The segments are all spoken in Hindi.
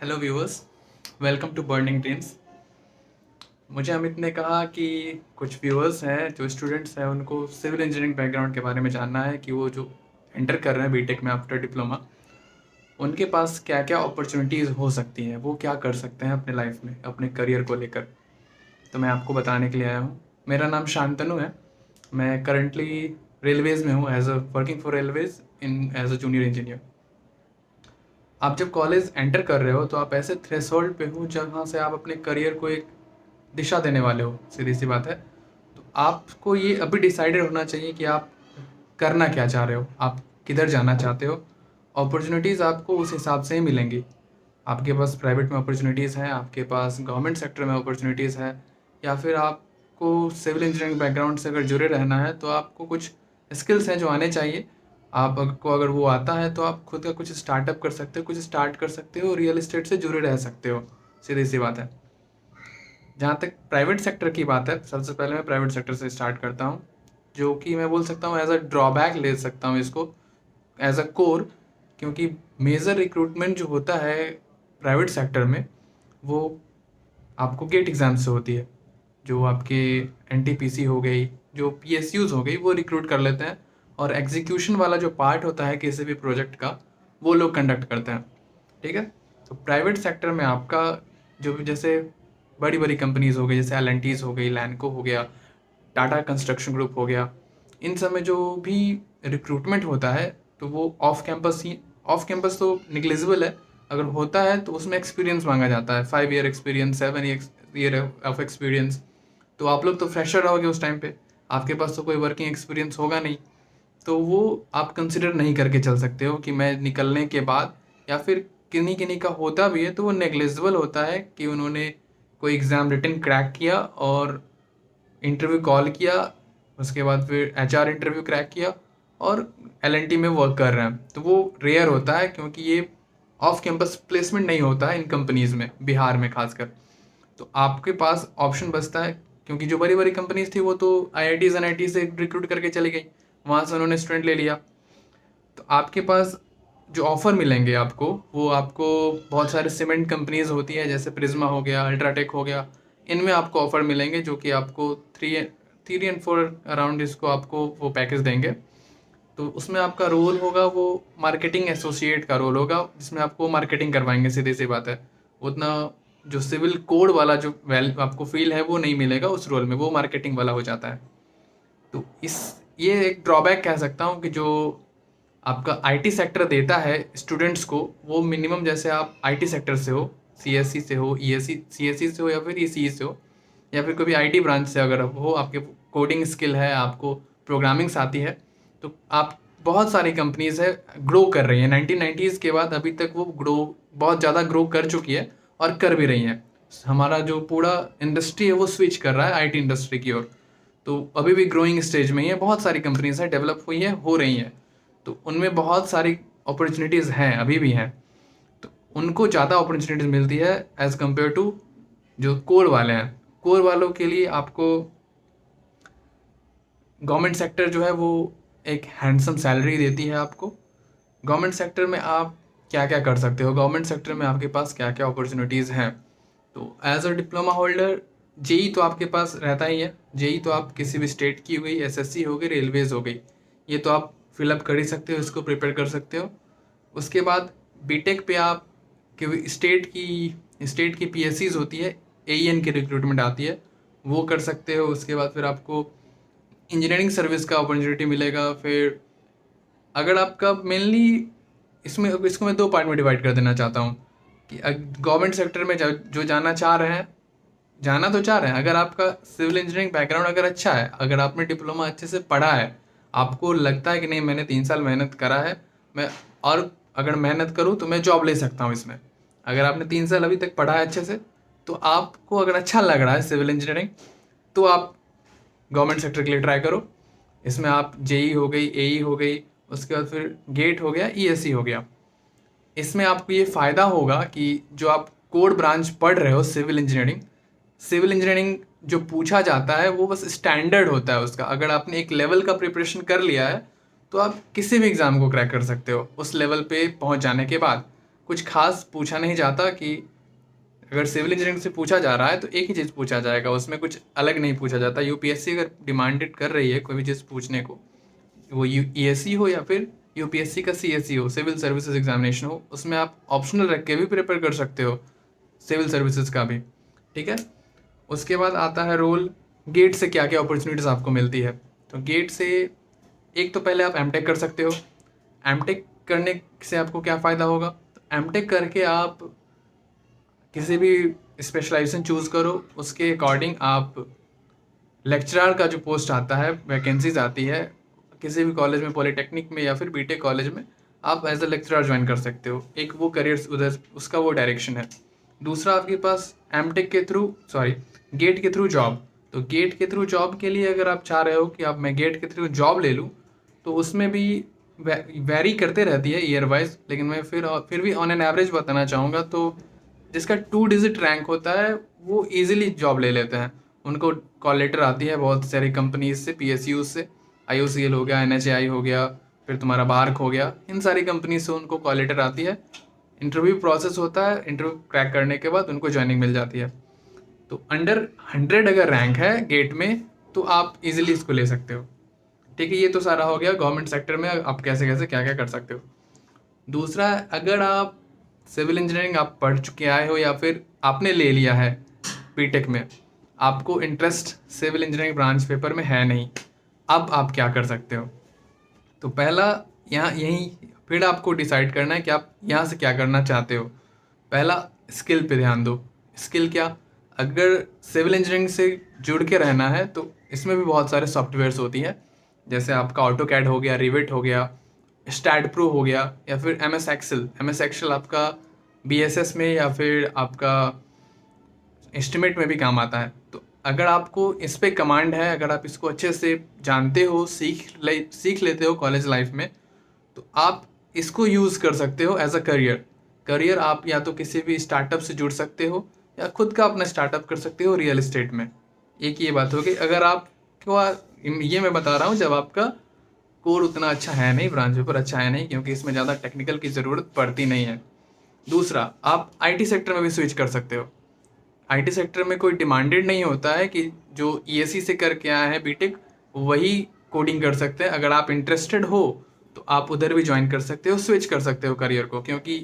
Hello viewers, welcome to burning dreams. मुझे अमित ने कहा कि कुछ व्यूअर्स हैं जो स्टूडेंट्स हैं, उनको सिविल इंजीनियरिंग बैकग्राउंड के बारे में जानना है कि वो जो एंटर कर रहे हैं बीटेक में आफ्टर डिप्लोमा, उनके पास क्या क्या अपॉर्चुनिटीज़ हो सकती हैं, वो क्या कर सकते हैं अपने लाइफ में अपने करियर को लेकर। तो मैं आपको बताने के लिए आया हूँ। मेरा नाम शांतनु है। मैं करंटली रेलवेज़ में हूँ, as a working for railways in as a junior engineer. आप जब कॉलेज एंटर कर रहे हो तो आप ऐसे थ्रेशोल्ड पे हो जहाँ से आप अपने करियर को एक दिशा देने वाले हो, सीधी सी बात है। तो आपको ये अभी डिसाइडेड होना चाहिए कि आप करना क्या चाह रहे हो, आप किधर जाना चाहते हो। अपॉर्चुनिटीज़ आपको उस हिसाब से ही मिलेंगी। आपके पास प्राइवेट में अपॉर्चुनिटीज़ हैं, आपके पास गवर्नमेंट सेक्टर में अपॉर्चुनिटीज़ है, या फिर आपको सिविल इंजीनियरिंग बैकग्राउंड से अगर जुड़े रहना है तो आपको कुछ स्किल्स हैं जो आने चाहिए। आपको अगर वो आता है तो आप खुद का कुछ स्टार्टअप कर सकते हो, कुछ स्टार्ट कर सकते हो, रियल इस्टेट से जुड़े रह सकते हो। सीधी सी बात है। जहाँ तक प्राइवेट सेक्टर की बात है, सबसे पहले मैं प्राइवेट सेक्टर से स्टार्ट करता हूँ, जो कि मैं बोल सकता हूँ एज अ ड्रॉबैक ले सकता हूँ इसको, एज अ कोर। क्योंकि मेजर रिक्रूटमेंट जो होता है प्राइवेट सेक्टर में, वो आपको गेट एग्ज़ाम से होती है। जो आपके एनटीपीसी हो गई, जो पीएसयूज हो गई, वो रिक्रूट कर लेते हैं। और एग्जीक्यूशन वाला जो पार्ट होता है किसी भी प्रोजेक्ट का, वो लोग कंडक्ट करते हैं। ठीक है। तो प्राइवेट सेक्टर में आपका जो जैसे बड़ी बड़ी कंपनीज हो गई, जैसे एल हो गई, लैंको हो गया, टाटा कंस्ट्रक्शन ग्रुप हो गया, इन सब में जो भी रिक्रूटमेंट होता है तो वो ऑफ कैंपस ही, ऑफ कैंपस तो निग्लिजिबल है। अगर होता है तो उसमें एक्सपीरियंस मांगा जाता है, 5 year experience, 7 year of experience. तो आप लोग तो फ्रेशर रहोगे उस टाइम पे, आपके पास तो कोई वर्किंग एक्सपीरियंस होगा नहीं। तो वो आप कंसिडर नहीं करके चल सकते हो कि मैं निकलने के बाद, या फिर किन्हीं किन्हीं का होता भी है तो वो नेग्लिजिबल होता है कि उन्होंने कोई एग्ज़ाम रिटन क्रैक किया और इंटरव्यू कॉल किया, उसके बाद फिर एचआर इंटरव्यू क्रैक किया और एलएनटी में वर्क कर रहे हैं। तो वो रेयर होता है, क्योंकि ये ऑफ कैंपस प्लेसमेंट नहीं होता है इन कंपनीज़ में, बिहार में खासकर। तो आपके पास ऑप्शन बचता है, क्योंकि जो बड़ी बड़ी कंपनीज थी वो तो आईआईटीज़ एनआईटी से रिक्रूट करके चली गई, वहाँ से उन्होंने स्टूडेंट ले लिया। तो आपके पास जो ऑफ़र मिलेंगे आपको, वो आपको बहुत सारे सीमेंट कंपनीज होती है, जैसे प्रिज्मा हो गया, अल्ट्राटेक हो गया, इनमें आपको ऑफ़र मिलेंगे जो कि आपको 3 and 4 अराउंड इसको आपको वो पैकेज देंगे। तो उसमें आपका रोल होगा वो मार्केटिंग एसोसिएट का रोल होगा, जिसमें आपको मार्केटिंग करवाएंगे, सीधी सी बात है। उतना जो सिविल कोड वाला जो वेल आपको फील है वो नहीं मिलेगा उस रोल में, वो मार्केटिंग वाला हो जाता है। तो इस ये एक ड्रॉबैक कह सकता हूँ कि जो आपका आईटी सेक्टर देता है स्टूडेंट्स को, वो मिनिमम, जैसे आप आईटी सेक्टर से हो, सीएससी से हो, ईएससी सीएससी से हो, या फिर ईसीई से हो, या फिर कोई भी आईटी ब्रांच से अगर हो, आपके कोडिंग स्किल है, आपको प्रोग्रामिंग्स आती है, तो आप बहुत सारी कंपनीज है ग्रो कर रही हैं। 1990s के बाद अभी तक वो ग्रो बहुत ज़्यादा ग्रो कर चुकी है और कर भी रही हैं। हमारा जो पूरा इंडस्ट्री है वो स्विच कर रहा है आईटी इंडस्ट्री की ओर। तो अभी भी ग्रोइंग स्टेज में ही है, बहुत सारी कंपनीज हैं डेवलप हुई हैं, हो रही हैं। तो उनमें बहुत सारी अपॉर्चुनिटीज़ हैं, अभी भी हैं। तो उनको ज़्यादा अपॉर्चुनिटीज़ मिलती है एज़ कम्पेयर टू जो कोर वाले हैं। कोर वालों के लिए आपको गवर्नमेंट सेक्टर जो है वो एक हैंडसम सैलरी देती है आपको। गवर्नमेंट सेक्टर में आप क्या क्या कर सकते हो, गवर्नमेंट सेक्टर में आपके पास क्या क्या अपॉर्चुनिटीज़ हैं। तो as a diploma holder, JE तो आपके पास रहता ही है। जेई तो आप किसी भी स्टेट की हो गई, एसएससी हो गई, रेलवेज़ हो गई, ये तो आप फिलअप कर ही सकते हो, इसको प्रिपेयर कर सकते हो। उसके बाद बीटेक पे आप कि स्टेट की पीएससीज होती है, एईएन की रिक्रूटमेंट आती है, वो कर सकते हो। उसके बाद फिर आपको इंजीनियरिंग सर्विस का अपॉर्चुनिटी मिलेगा। फिर अगर आपका मेनली इसमें, इसको मैं दो पार्ट में डिवाइड कर देना चाहता हूँ कि गवर्नमेंट सेक्टर में जो जाना चाह रहे हैं, जाना तो चाह रहे हैं, अगर आपका सिविल इंजीनियरिंग बैकग्राउंड अगर अच्छा है, अगर आपने डिप्लोमा अच्छे से पढ़ा है, आपको लगता है कि नहीं मैंने 3 साल मेहनत करा है, मैं और अगर मेहनत करूँ तो मैं जॉब ले सकता हूँ इसमें। अगर आपने 3 साल अभी तक पढ़ा है अच्छे से, तो आपको अगर अच्छा लग रहा है सिविल इंजीनियरिंग, तो आप गवर्नमेंट सेक्टर के लिए ट्राई करो। इसमें आप जेई हो गई, एई हो गई, उसके बाद फिर गेट हो गया, ईएससी हो गया। इसमें आपको ये फ़ायदा होगा कि जो आप कोड ब्रांच पढ़ रहे हो, सिविल इंजीनियरिंग जो पूछा जाता है वो बस स्टैंडर्ड होता है उसका। अगर आपने एक लेवल का प्रिपरेशन कर लिया है तो आप किसी भी एग्ज़ाम को क्रैक कर सकते हो उस लेवल पे पहुंच जाने के बाद। कुछ खास पूछा नहीं जाता कि अगर सिविल इंजीनियरिंग से पूछा जा रहा है तो एक ही चीज़ पूछा जाएगा, उसमें कुछ अलग नहीं पूछा जाता। यूपीएससी अगर डिमांडेड कर रही है कोई भी चीज़ पूछने को, वो ईएससी हो या फिर यूपीएससी का सीएससी हो, सिविल सर्विसेज एग्जामिनेशन हो, उसमें आप ऑप्शनल रख के भी प्रिपेयर कर सकते हो सिविल सर्विसेज का भी, ठीक है। उसके बाद आता है रोल, गेट से क्या क्या अपॉर्चुनिटीज़ आपको मिलती है। तो गेट से एक तो पहले आप एमटेक कर सकते हो। एमटेक करने से आपको क्या फ़ायदा होगा, तो एमटेक करके आप किसी भी स्पेशलाइजेशन चूज़ करो, उसके अकॉर्डिंग आप लेक्चरर का जो पोस्ट आता है, वैकेंसीज आती है किसी भी कॉलेज में, पॉलिटेक्निक में या फिर बीटेक कॉलेज में, आप एज अ लेक्चरर ज्वाइन कर सकते हो। एक वो करियर उधर उसका वो डायरेक्शन है। दूसरा आपके पास एमटेक के थ्रू गेट के थ्रू जॉब। तो गेट के थ्रू जॉब के लिए अगर आप चाह रहे हो कि आप मैं गेट के थ्रू जॉब ले लूँ, तो उसमें भी वेरी करते रहती है ईयर वाइज, लेकिन मैं फिर भी ऑन एन एवरेज बताना चाहूँगा। तो जिसका 2 डिजिट रैंक होता है वो इजीली जॉब ले लेते हैं। उनको कॉल लेटर आती है बहुत सारी कंपनीज से, पीएसयू से, आईओसीएल हो गया, एनएचएआई हो गया, फिर तुम्हारा बार्क हो गया, इन सारी कंपनी से उनको कॉल लेटर आती है। इंटरव्यू प्रोसेस होता है, इंटरव्यू क्रैक करने के बाद उनको ज्वाइनिंग मिल जाती है। तो अंडर 100 अगर रैंक है गेट में तो आप इजीली इसको ले सकते हो, ठीक है। ये तो सारा हो गया गवर्नमेंट सेक्टर में आप कैसे कैसे क्या क्या कर सकते हो। दूसरा, अगर आप सिविल इंजीनियरिंग आप पढ़ चुके आए हो या फिर आपने ले लिया है बीटेक में, आपको interest civil engineering branch paper में है नहीं, अब आप क्या कर सकते हो। तो पहला यहाँ यहीं फिर आपको डिसाइड करना है कि आप यहाँ से क्या करना चाहते हो। पहला, स्किल पे ध्यान दो। स्किल क्या, अगर सिविल इंजीनियरिंग से जुड़ के रहना है तो इसमें भी बहुत सारे सॉफ्टवेयर्स होती हैं, जैसे आपका ऑटो कैड हो गया, रिविट हो गया, स्टैड प्रो हो गया, या फिर एमएस एक्सेल। एमएस एक्सेल आपका बीएसएस में या फिर आपका एस्टिमेट में भी काम आता है। तो अगर आपको इस पे कमांड है, अगर आप इसको अच्छे से जानते हो, सीख लेते हो कॉलेज लाइफ में, तो आप इसको यूज़ कर सकते हो एज अ करियर। आप या तो किसी भी स्टार्टअप से जुड़ सकते हो या खुद का अपना स्टार्टअप कर सकते हो रियल एस्टेट में। एक ये बात होगी। अगर ये मैं बता रहा हूँ जब आपका कोर उतना अच्छा है नहीं, ब्रांच पेपर अच्छा है नहीं, क्योंकि इसमें ज़्यादा टेक्निकल की ज़रूरत पड़ती नहीं है। दूसरा, आप आईटी सेक्टर में भी स्विच कर सकते हो। आईटी सेक्टर में कोई डिमांडेड नहीं होता है कि जो ईएससी से करके आए हैं बीटेक वही कोडिंग कर सकते हैं। अगर आप इंटरेस्टेड हो तो आप उधर भी ज्वाइन कर सकते हो, स्विच कर सकते हो करियर को, क्योंकि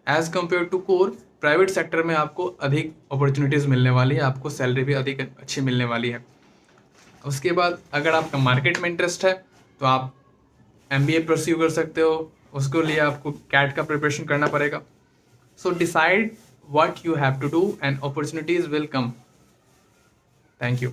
as compare to core private sector में आपको अधिक अपॉर्चुनिटीज़ मिलने वाली है, आपको सैलरी भी अधिक अच्छी मिलने वाली है। उसके बाद अगर आपका मार्केट में इंटरेस्ट है तो आप एमबीए परस्यू कर सकते हो, उसके लिए आपको कैट का प्रिपरेशन करना पड़ेगा। So decide what you have to do and opportunities will come. Thank you.